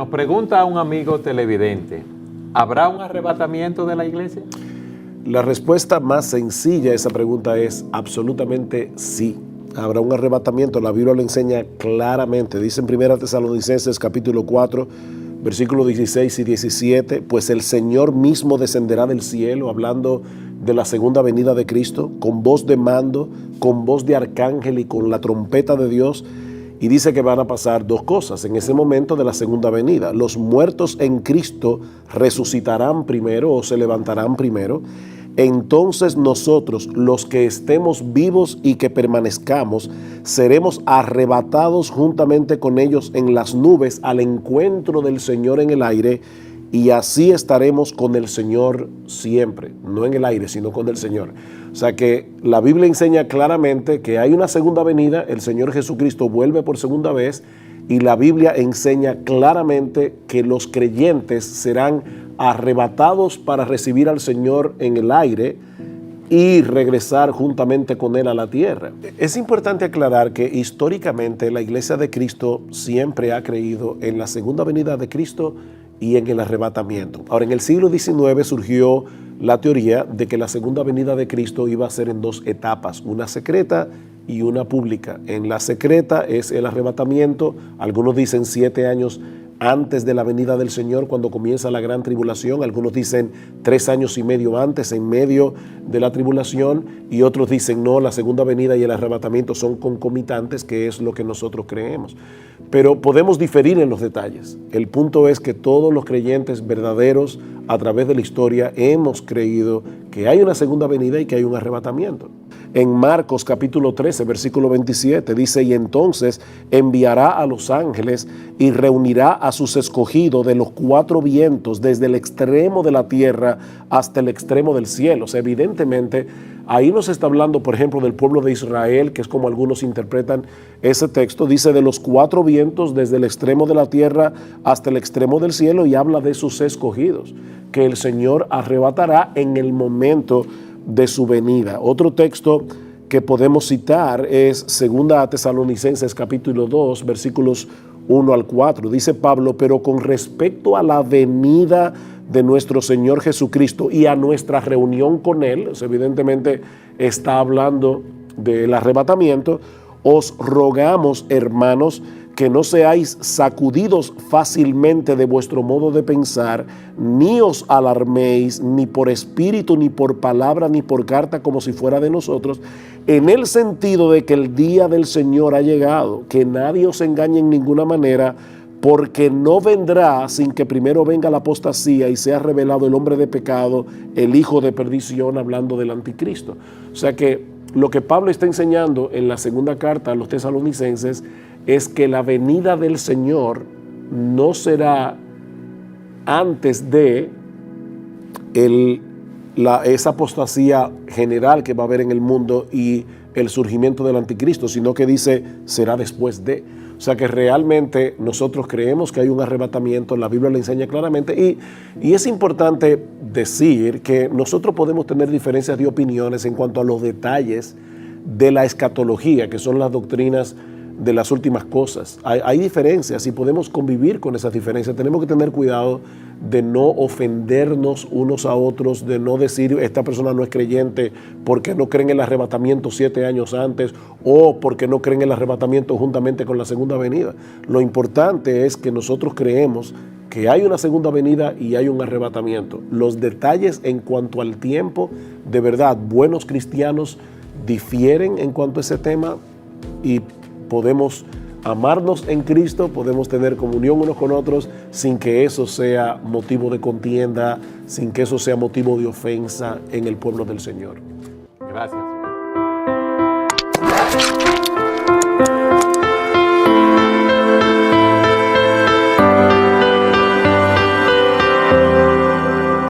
Nos pregunta un amigo televidente, ¿habrá un arrebatamiento de la iglesia? La respuesta más sencilla a esa pregunta es absolutamente sí. Habrá un arrebatamiento, la Biblia lo enseña claramente. Dice en 1 Tesalonicenses capítulo 4, versículos 16 y 17, pues el Señor mismo descenderá del cielo, hablando de la segunda venida de Cristo, con voz de mando, con voz de arcángel y con la trompeta de Dios. Y dice que van a pasar dos cosas en ese momento de la segunda venida. Los muertos en Cristo resucitarán primero o se levantarán primero. Entonces nosotros, los que estemos vivos y que permanezcamos, seremos arrebatados juntamente con ellos en las nubes al encuentro del Señor en el aire, y así estaremos con el Señor siempre, no en el aire, sino con el Señor. O sea que la Biblia enseña claramente que hay una segunda venida, el Señor Jesucristo vuelve por segunda vez, y la Biblia enseña claramente que los creyentes serán arrebatados para recibir al Señor en el aire y regresar juntamente con Él a la tierra. Es importante aclarar que históricamente la Iglesia de Cristo siempre ha creído en la segunda venida de Cristo y en el arrebatamiento. Ahora, en el siglo XIX surgió la teoría de que la segunda venida de Cristo iba a ser en dos etapas, una secreta y una pública. En la secreta es el arrebatamiento, algunos dicen 7 años antes de la venida del Señor, cuando comienza la gran tribulación. Algunos dicen 3 años y medio antes, en medio de la tribulación, y otros dicen no, la segunda venida y el arrebatamiento son concomitantes, que es lo que nosotros creemos. Pero podemos diferir en los detalles. El punto es que todos los creyentes verdaderos a través de la historia hemos creído que hay una segunda venida y que hay un arrebatamiento. En Marcos capítulo 13, versículo 27 dice, y entonces enviará a los ángeles y reunirá a sus escogidos de los 4 vientos, desde el extremo de la tierra hasta el extremo del cielo. O sea, evidentemente, ahí nos está hablando, por ejemplo, del pueblo de Israel, que es como algunos interpretan ese texto. Dice de los 4 vientos, desde el extremo de la tierra hasta el extremo del cielo, y habla de sus escogidos, que el Señor arrebatará en el momento de su venida. Otro texto que podemos citar es 2 Tesalonicenses capítulo 2, versículos 1 al 4. Dice Pablo, pero con respecto a la venida de nuestro Señor Jesucristo y a nuestra reunión con Él, evidentemente está hablando del arrebatamiento, os rogamos, hermanos, que no seáis sacudidos fácilmente de vuestro modo de pensar, ni os alarméis, ni por espíritu, ni por palabra, ni por carta, como si fuera de nosotros, en el sentido de que el día del Señor ha llegado, que nadie os engañe en ninguna manera, porque no vendrá sin que primero venga la apostasía y sea revelado el hombre de pecado, el hijo de perdición, hablando del anticristo. O sea que lo que Pablo está enseñando en la segunda carta a los tesalonicenses es que la venida del Señor no será antes de esa apostasía general que va a haber en el mundo y el surgimiento del anticristo, sino que dice será después de. O sea que realmente nosotros creemos que hay un arrebatamiento, la Biblia lo enseña claramente, y es importante decir que nosotros podemos tener diferencias de opiniones en cuanto a los detalles de la escatología, que son las doctrinas de las últimas cosas. Hay diferencias y podemos convivir con esas diferencias. Tenemos que tener cuidado de no ofendernos unos a otros, de no decir esta persona no es creyente porque no creen en el arrebatamiento 7 años antes o porque no creen en el arrebatamiento juntamente con la segunda venida. Lo importante es que nosotros creemos que hay una segunda venida y hay un arrebatamiento. Los detalles en cuanto al tiempo, de verdad, buenos cristianos difieren en cuanto a ese tema, y podemos amarnos en Cristo, podemos tener comunión unos con otros sin que eso sea motivo de contienda, sin que eso sea motivo de ofensa en el pueblo del Señor. Gracias.